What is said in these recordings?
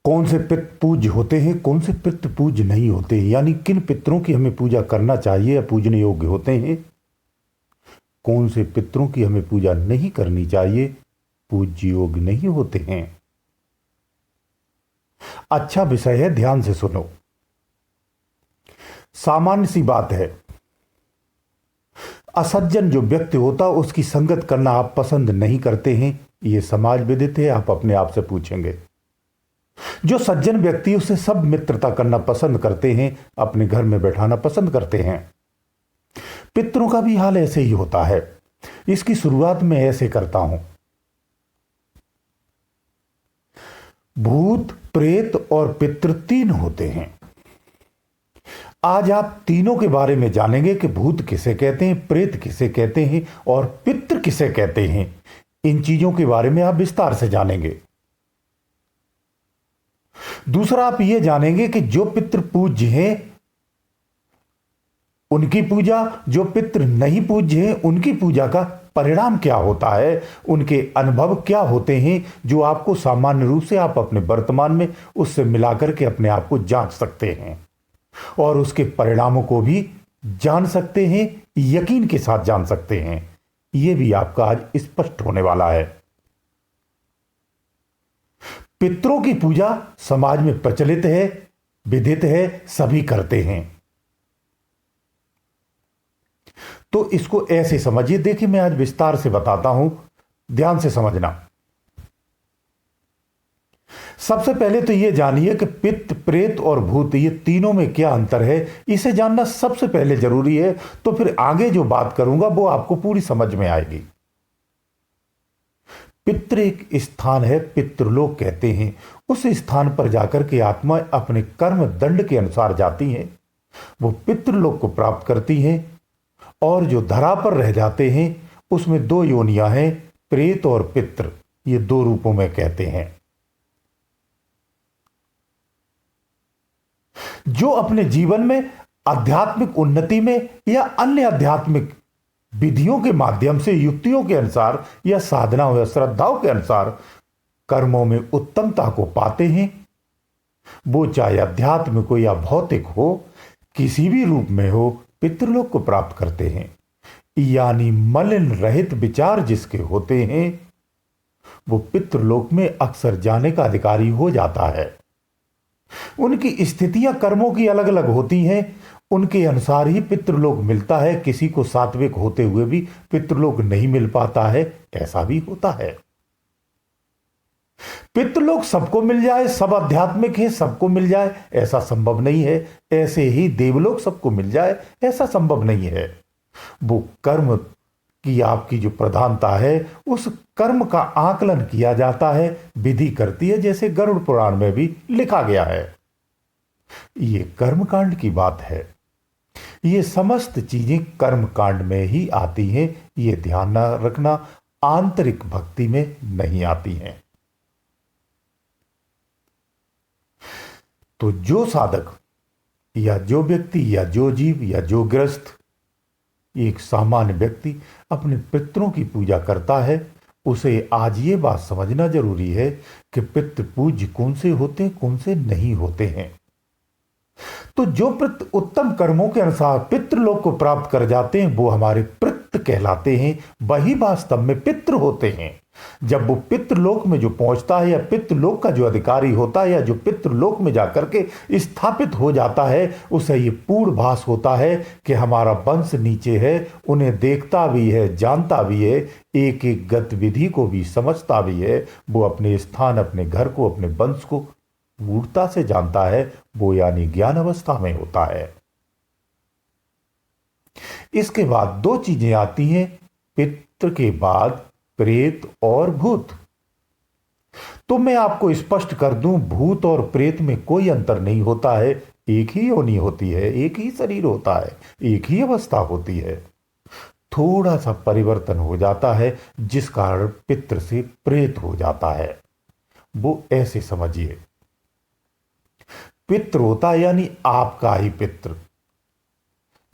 कौन से पितृ पूज्य होते हैं, कौन से पितृ पूज्य नहीं होते, यानी किन पितरों की हमें पूजा करना चाहिए या पूजने योग्य होते हैं, कौन से पितरों की हमें पूजा नहीं करनी चाहिए, पूज्य योग्य नहीं होते हैं। अच्छा विषय है, ध्यान से सुनो। सामान्य सी बात है, असज्जन जो व्यक्ति होता उसकी संगत करना आप पसंद नहीं करते हैं, यह समाज विदित है, आप अपने आप से पूछेंगे। जो सज्जन व्यक्ति उससे सब मित्रता करना पसंद करते हैं, अपने घर में बैठाना पसंद करते हैं। पितरों का भी हाल ऐसे ही होता है। इसकी शुरुआत मैं ऐसे करता हूं। भूत, प्रेत और पितृ तीन होते हैं। आज आप तीनों के बारे में जानेंगे कि भूत किसे कहते हैं, प्रेत किसे कहते हैं और पितृ किसे कहते हैं। इन चीजों के बारे में आप विस्तार से जानेंगे। दूसरा, आप यह जानेंगे कि जो पितृ पूज्य हैं उनकी पूजा, जो पितृ नहीं पूज्य हैं उनकी पूजा का परिणाम क्या होता है, उनके अनुभव क्या होते हैं, जो आपको सामान्य रूप से आप अपने वर्तमान में उससे मिलाकर के अपने आप को जांच सकते हैं और उसके परिणामों को भी जान सकते हैं, यकीन के साथ जान सकते हैं। यह भी आपका आज स्पष्ट होने वाला है। पितरों की पूजा समाज में प्रचलित है, विदित है, सभी करते हैं। तो इसको ऐसे समझिए। देखिए, मैं आज विस्तार से बताता हूं, ध्यान से समझना। सबसे पहले तो यह जानिए कि पित्त, प्रेत और भूत ये तीनों में क्या अंतर है, इसे जानना सबसे पहले जरूरी है। तो फिर आगे जो बात करूंगा वो आपको पूरी समझ में आएगी। पितृ एक स्थान है, पितृलोक कहते हैं। उस स्थान पर जाकर के आत्मा अपने कर्म दंड के अनुसार जाती हैं, वो पितृलोक को प्राप्त करती हैं। और जो धरा पर रह जाते हैं उसमें दो योनियां हैं, प्रेत और पितृ, ये दो रूपों में कहते हैं। जो अपने जीवन में आध्यात्मिक उन्नति में या अन्य आध्यात्मिक विधियों के माध्यम से, युक्तियों के अनुसार या साधनाओं या श्रद्धाओं के अनुसार कर्मों में उत्तमता को पाते हैं, वो चाहे आध्यात्मिक हो या भौतिक हो, किसी भी रूप में हो, पितृलोक को प्राप्त करते हैं। यानी मलिन रहित विचार जिसके होते हैं वो पितृलोक में अक्सर जाने का अधिकारी हो जाता है। उनकी स्थितियां कर्मों की अलग अलग होती हैं, उनके अनुसार ही पितृलोक मिलता है। किसी को सात्विक होते हुए भी पितृलोक नहीं मिल पाता है, ऐसा भी होता है। पितृलोक सबको मिल जाए, सब आध्यात्मिक है, सबको मिल जाए, ऐसा संभव नहीं है। ऐसे ही देवलोक सबको मिल जाए, ऐसा संभव नहीं है। वो कर्म की आपकी जो प्रधानता है, उस कर्म का आकलन किया जाता है, विधि करती है, जैसे गरुड़ पुराण में भी लिखा गया है। ये कर्मकांड की बात है। ये समस्त चीजें कर्मकांड में ही आती हैं, ये ध्यान रखना, आंतरिक भक्ति में नहीं आती हैं। तो जो साधक या जो व्यक्ति या जो जीव या जो गृहस्थ, एक सामान्य व्यक्ति अपने पितरों की पूजा करता है, उसे आज ये बात समझना जरूरी है कि पितृ पूज्य कौन से होते हैं, कौन से नहीं होते हैं। तो जो पितृ उत्तम कर्मों के अनुसार पितृलोक को प्राप्त कर जाते हैं वो हमारे पितृ कहलाते हैं, वही वास्तव में पितृ होते हैं। जब वो पितृलोक में जो पहुंचता है या पितृलोक का जो अधिकारी होता है या जो पितृलोक में जाकर के स्थापित हो जाता है, उसे ये पूर्वाभास होता है कि हमारा वंश नीचे है। उन्हें देखता भी है, जानता भी है, एक एक गतिविधि को भी समझता भी है। वो अपने स्थान, अपने घर को, अपने वंश को पूर्णता से जानता है। वो यानी ज्ञान अवस्था में होता है। इसके बाद दो चीजें आती हैं, पितृ के बाद प्रेत और भूत। तो मैं आपको स्पष्ट कर दूं, भूत और प्रेत में कोई अंतर नहीं होता है। एक ही योनि होती है, एक ही शरीर होता है, एक ही अवस्था होती है। थोड़ा सा परिवर्तन हो जाता है जिस कारण पितृ से प्रेत हो जाता है। वो ऐसे समझिए, पितृ होता है यानी आपका ही पितृ,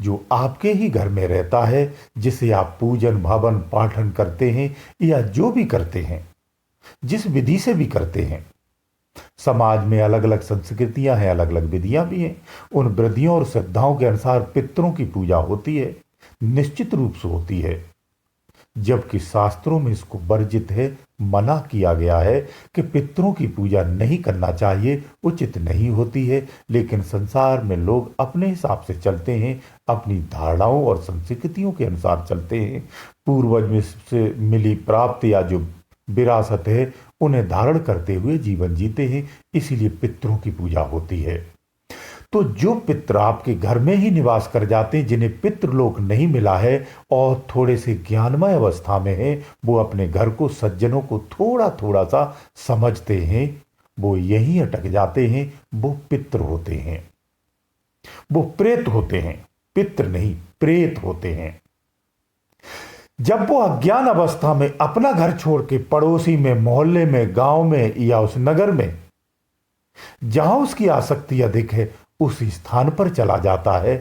जो आपके ही घर में रहता है, जिसे आप पूजन भवन पाठन करते हैं या जो भी करते हैं, जिस विधि से भी करते हैं, समाज में अलग अलग संस्कृतियां हैं, अलग अलग विधियां भी हैं। उन विधियों और श्रद्धाओं के अनुसार पितरों की पूजा होती है, निश्चित रूप से होती है। जबकि शास्त्रों में इसको वर्जित है, मना किया गया है कि पितरों की पूजा नहीं करना चाहिए, उचित नहीं होती है। लेकिन संसार में लोग अपने हिसाब से चलते हैं, अपनी धारणाओं और संस्कृतियों के अनुसार चलते हैं। पूर्वज में से मिली प्राप्त या जो विरासत है उन्हें धारण करते हुए जीवन जीते हैं, इसीलिए पितरों की पूजा होती है। तो जो पितर आपके घर में ही निवास कर जाते हैं, जिन्हें पितृलोक नहीं मिला है और थोड़े से ज्ञानमय अवस्था में है, वो अपने घर को, सज्जनों को थोड़ा थोड़ा सा समझते हैं, वो यहीं अटक जाते हैं, वो पितर होते हैं। वो प्रेत होते हैं, पितर नहीं, प्रेत होते हैं। जब वो अज्ञान अवस्था में अपना घर छोड़ के पड़ोसी में, मोहल्ले में, गांव में या उस नगर में जहां उसकी आसक्ति अधिक है उसी स्थान पर चला जाता है,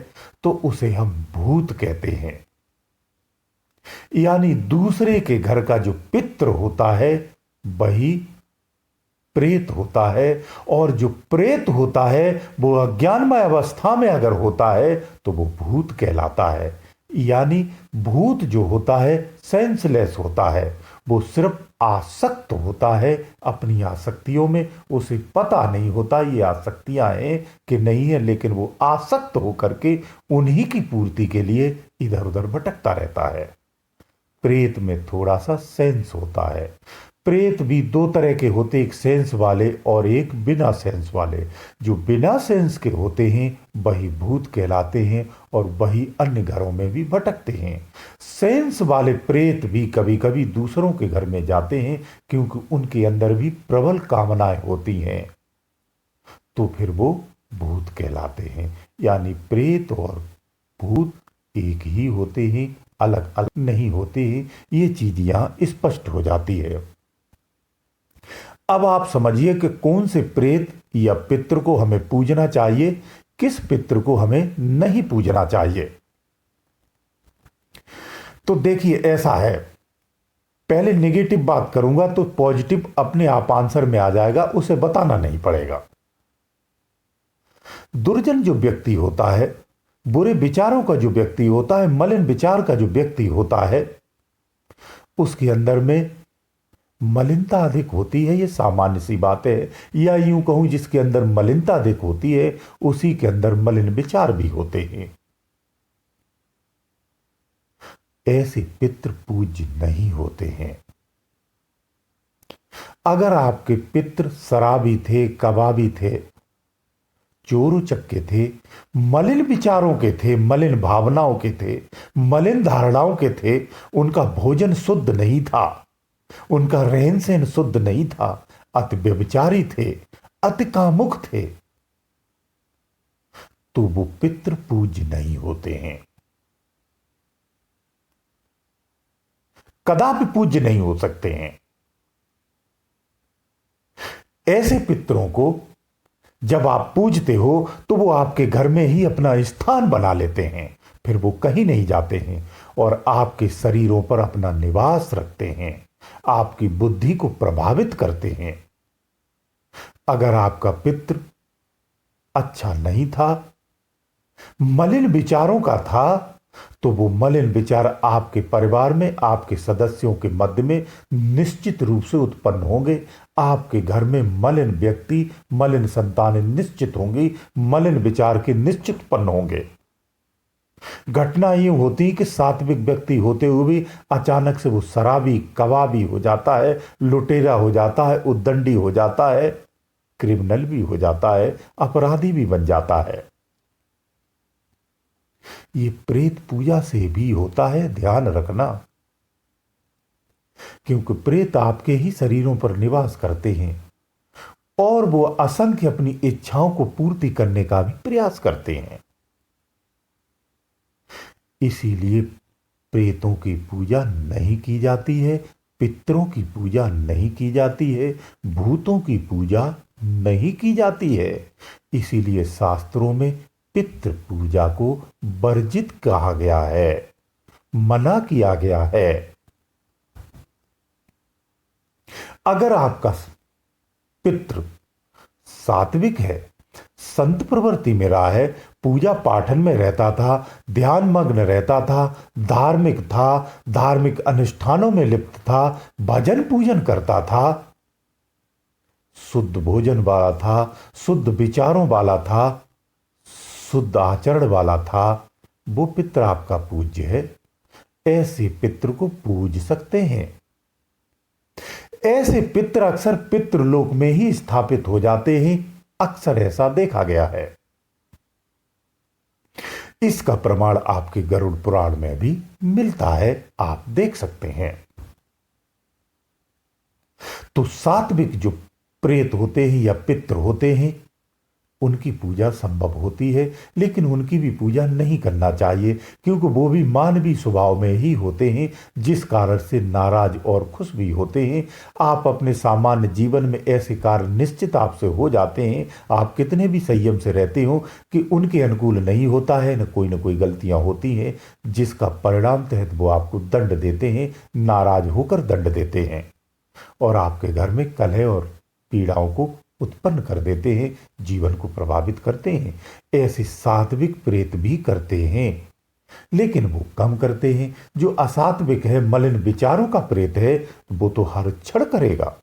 तो उसे हम भूत कहते हैं। यानी दूसरे के घर का जो पित्र होता है वही प्रेत होता है। और जो प्रेत होता है वो अज्ञानमय अवस्था में अगर होता है तो वो भूत कहलाता है। यानी भूत जो होता है सेंसलेस होता है, वो सिर्फ आसक्त होता है अपनी आसक्तियों में। उसे पता नहीं होता ये आसक्तियां हैं कि नहीं है, लेकिन वो आसक्त होकर के उन्हीं की पूर्ति के लिए इधर उधर भटकता रहता है। प्रेत में थोड़ा सा सेंस होता है। प्रेत भी दो तरह के होते, एक सेंस वाले और एक बिना सेंस वाले। जो बिना सेंस के होते हैं वही भूत कहलाते हैं और वही अन्य घरों में भी भटकते हैं। सेंस वाले प्रेत भी कभी कभी दूसरों के घर में जाते हैं, क्योंकि उनके अंदर भी प्रबल कामनाएं होती हैं, तो फिर वो भूत कहलाते हैं। यानी प्रेत और भूत एक ही होते हैं, अलग अलग नहीं होते हैं। ये चीज यहां स्पष्ट हो जाती है। अब आप समझिए कि कौन से प्रेत या पितृ को हमें पूजना चाहिए, किस पितृ को हमें नहीं पूजना चाहिए। तो देखिए ऐसा है, पहले नेगेटिव बात करूंगा तो पॉजिटिव अपने आप आंसर में आ जाएगा, उसे बताना नहीं पड़ेगा। दुर्जन जो व्यक्ति होता है, बुरे विचारों का जो व्यक्ति होता है, मलिन विचार का जो व्यक्ति होता है, उसके अंदर में मलिनता अधिक होती है। ये सामान्य सी बात है। या यूं कहूं, जिसके अंदर मलिनता अधिक होती है उसी के अंदर मलिन विचार भी होते हैं। ऐसे पितृ पूज्य नहीं होते हैं। अगर आपके पितृ शराबी थे, कबाबी थे, चोर उचक्के थे, मलिन विचारों के थे, मलिन भावनाओं के थे, मलिन धारणाओं के थे, उनका भोजन शुद्ध नहीं था, उनका रहन सहन शुद्ध नहीं था, अति व्यभिचारी थे, अति कामुक थे, तो वो पितृ पूज्य नहीं होते हैं, कदापि पूज्य नहीं हो सकते हैं। ऐसे पितरों को जब आप पूजते हो तो वो आपके घर में ही अपना स्थान बना लेते हैं, फिर वो कहीं नहीं जाते हैं और आपके शरीरों पर अपना निवास रखते हैं, आपकी बुद्धि को प्रभावित करते हैं। अगर आपका पितृ अच्छा नहीं था, मलिन विचारों का था, तो वो मलिन विचार आपके परिवार में, आपके सदस्यों के मध्य में निश्चित रूप से उत्पन्न होंगे। आपके घर में मलिन व्यक्ति, मलिन संतानें निश्चित होंगी, मलिन विचार के निश्चित उत्पन्न होंगे। घटना ये होती कि सात्विक व्यक्ति होते हुए भी अचानक से वो शराबी, कबाबी हो जाता है, लुटेरा हो जाता है, उद्दंडी हो जाता है, क्रिमिनल भी हो जाता है, अपराधी भी बन जाता है। ये प्रेत पूजा से भी होता है, ध्यान रखना, क्योंकि प्रेत आपके ही शरीरों पर निवास करते हैं और वो असंख्य अपनी इच्छाओं को पूर्ति करने का भी प्रयास करते हैं। इसीलिए प्रेतों की पूजा नहीं की जाती है, पितरों की पूजा नहीं की जाती है, भूतों की पूजा नहीं की जाती है। इसीलिए शास्त्रों में पितृ पूजा को वर्जित कहा गया है, मना किया गया है। अगर आपका पितृ सात्विक है, संत प्रवृत्ति में रहा है, पूजा पाठन में रहता था, ध्यान मग्न रहता था, धार्मिक था, धार्मिक अनुष्ठानों में लिप्त था, भजन पूजन करता था, शुद्ध भोजन वाला था, शुद्ध विचारों वाला था, शुद्ध आचरण वाला था, वो पितृ आपका पूज्य है। ऐसे पितृ को पूज सकते हैं। ऐसे पितृ अक्सर पितृलोक में ही स्थापित हो जाते हैं, अक्सर ऐसा देखा गया है। इसका प्रमाण आपके गरुड़ पुराण में भी मिलता है, आप देख सकते हैं। तो सात्विक जो प्रेत होते हैं या पितृ होते हैं, उनकी पूजा संभव होती है, लेकिन उनकी भी पूजा नहीं करना चाहिए, क्योंकि वो भी मानवीय स्वभाव में ही होते हैं, जिस कारण से नाराज और खुश भी होते हैं। आप अपने सामान्य जीवन में ऐसे कार्य निश्चित आपसे हो जाते हैं, आप कितने भी संयम से रहते हो, कि उनके अनुकूल नहीं होता है, न कोई गलतियां होती हैं, जिसका परिणाम तहत वो आपको दंड देते हैं, नाराज होकर दंड देते हैं, और आपके घर में कलह और पीड़ाओं को उत्पन्न कर देते हैं, जीवन को प्रभावित करते हैं। ऐसे सात्विक प्रेत भी करते हैं, लेकिन वो कम करते हैं। जो असात्विक है, मलिन विचारों का प्रेत है, वो तो हर क्षण करेगा।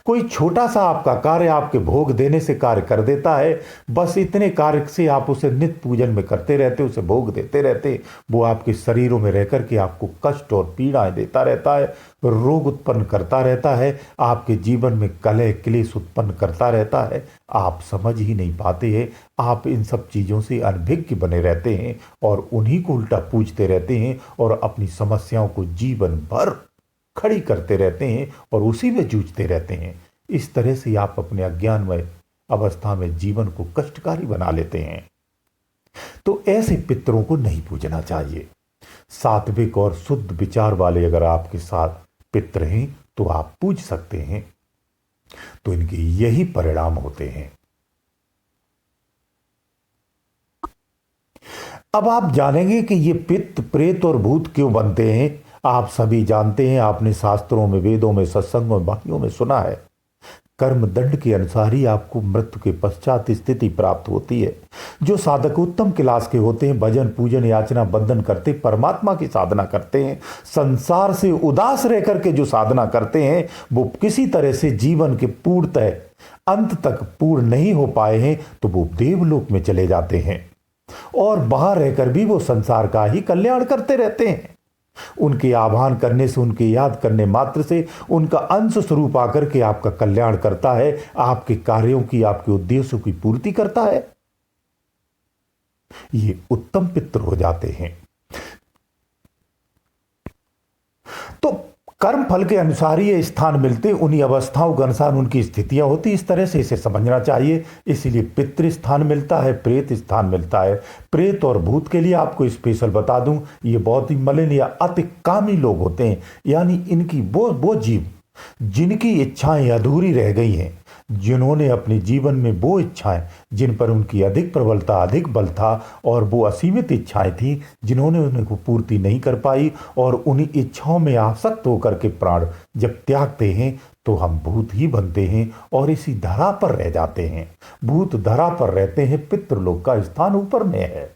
कोई छोटा सा आपका कार्य आपके भोग देने से कार्य कर देता है, बस इतने कार्य से आप उसे नित्य पूजन में करते रहते, उसे भोग देते रहते, वो आपके शरीरों में रहकर के आपको कष्ट और पीड़ाएं देता रहता है, रोग उत्पन्न करता रहता है, आपके जीवन में कलह क्लेश उत्पन्न करता रहता है। आप समझ ही नहीं पाते हैं, आप इन सब चीज़ों से अनभिज्ञ बने रहते हैं और उन्हीं को उल्टा पूछते रहते हैं और अपनी समस्याओं को जीवन भर खड़ी करते रहते हैं और उसी में जूझते रहते हैं। इस तरह से आप अपने अज्ञानमय अवस्था में जीवन को कष्टकारी बना लेते हैं। तो ऐसे पितरों को नहीं पूजना चाहिए। सात्विक और शुद्ध विचार वाले अगर आपके साथ पितर हैं तो आप पूज सकते हैं। तो इनके यही परिणाम होते हैं। अब आप जानेंगे कि ये पित्त प्रेत और भूत क्यों बनते हैं। आप सभी जानते हैं, आपने शास्त्रों में, वेदों में, सत्संगों में, वाक्यों में सुना है, कर्म दंड के अनुसार ही आपको मृत्यु के पश्चात स्थिति प्राप्त होती है। जो साधक उत्तम क्लास के होते हैं, भजन पूजन याचना बंधन करते, परमात्मा की साधना करते हैं, संसार से उदास रह करके जो साधना करते हैं, वो किसी तरह से जीवन के पूर्णतः अंत तक पूर्ण नहीं हो पाए हैं, तो वो देवलोक में चले जाते हैं और वहां रहकर भी वो संसार का ही कल्याण करते रहते हैं। उनके आह्वान करने से, उनके याद करने मात्र से उनका अंश स्वरूप आकर के आपका कल्याण करता है, आपके कार्यों की, आपके उद्देश्यों की पूर्ति करता है। ये उत्तम पितृ हो जाते हैं। तो कर्म फल के अनुसार ही ये स्थान मिलते, उन्हीं अवस्थाओं के अनुसार उनकी स्थितियां होती। इस तरह से इसे समझना चाहिए। इसीलिए पितृ स्थान मिलता है, प्रेत स्थान मिलता है। प्रेत और भूत के लिए आपको स्पेशल बता दूं, ये बहुत ही मलिन या अति कामी लोग होते हैं, यानी इनकी वो जीव जिनकी इच्छाएं अधूरी रह गई हैं, जिन्होंने अपने जीवन में वो इच्छाएं जिन पर उनकी अधिक प्रबलता, अधिक बल था, और वो असीमित इच्छाएं थी जिन्होंने उनको पूर्ति नहीं कर पाई, और उन्हीं इच्छाओं में आसक्त होकर के प्राण जब त्यागते हैं तो हम भूत ही बनते हैं और इसी धरा पर रह जाते हैं। भूत धरा पर रहते हैं, पितृलोक का स्थान ऊपर में है।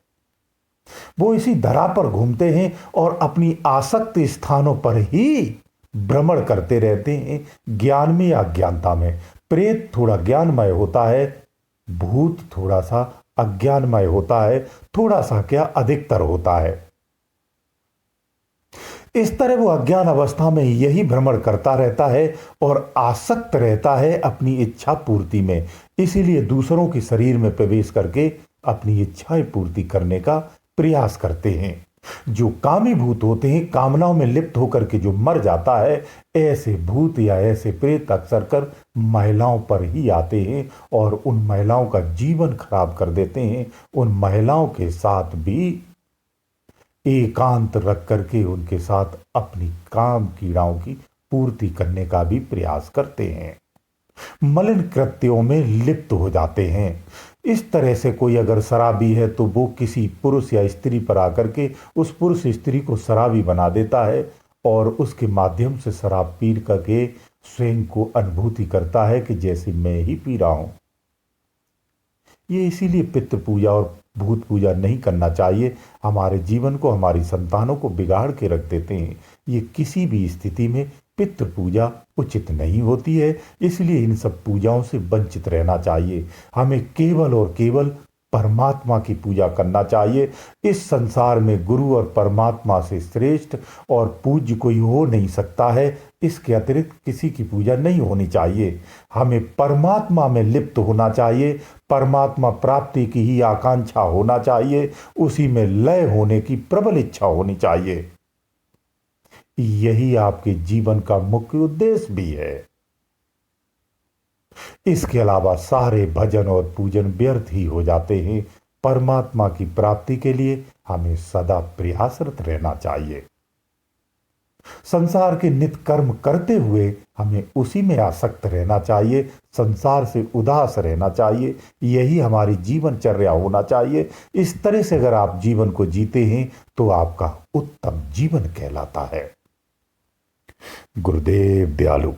वो इसी धरा पर घूमते हैं और अपनी आसक्त स्थानों पर ही भ्रमण करते रहते हैं, ज्ञान में या अज्ञानता में। प्रेत थोड़ा ज्ञानमय होता है, भूत थोड़ा सा अज्ञानमय होता है, थोड़ा सा क्या अधिकतर होता है। इस तरह वो अज्ञान अवस्था में यही भ्रमण करता रहता है और आसक्त रहता है अपनी इच्छा पूर्ति में। इसीलिए दूसरों के शरीर में प्रवेश करके अपनी इच्छाएं पूर्ति करने का प्रयास करते हैं। जो कामी भूत होते हैं, कामनाओं में लिप्त होकर के जो मर जाता है, ऐसे भूत या ऐसे प्रेत अक्सर कर महिलाओं पर ही आते हैं और उन महिलाओं का जीवन खराब कर देते हैं। उन महिलाओं के साथ भी एकांत रख करके उनके साथ अपनी काम कीड़ाओं की पूर्ति करने का भी प्रयास करते हैं, मलिन कृत्यों में लिप्त हो जाते हैं। इस तरह से कोई अगर शराबी है तो वो किसी पुरुष या स्त्री पर आकर के उस पुरुष स्त्री को शराबी बना देता है और उसके माध्यम से शराब पी करके स्वयं को अनुभूति करता है कि जैसे मैं ही पी रहा हूं। ये इसीलिए पितृ पूजा और भूत पूजा नहीं करना चाहिए। हमारे जीवन को, हमारी संतानों को बिगाड़ के रख देते हैं। ये किसी भी स्थिति में पितृ पूजा उचित नहीं होती है, इसलिए इन सब पूजाओं से वंचित रहना चाहिए। हमें केवल और केवल परमात्मा की पूजा करना चाहिए। इस संसार में गुरु और परमात्मा से श्रेष्ठ और पूज्य कोई हो नहीं सकता है। इसके अतिरिक्त किसी की पूजा नहीं होनी चाहिए। हमें परमात्मा में लिप्त होना चाहिए, परमात्मा प्राप्ति की ही आकांक्षा होना चाहिए, उसी में लय होने की प्रबल इच्छा होनी चाहिए। यही आपके जीवन का मुख्य उद्देश्य भी है। इसके अलावा सारे भजन और पूजन व्यर्थ ही हो जाते हैं। परमात्मा की प्राप्ति के लिए हमें सदा प्रयासरत रहना चाहिए। संसार के नित्य कर्म करते हुए हमें उसी में आसक्त रहना चाहिए, संसार से उदास रहना चाहिए। यही हमारी जीवनचर्या होना चाहिए। इस तरह से अगर आप जीवन को जीते हैं तो आपका उत्तम जीवन कहलाता है। गुरुदेव दयालु।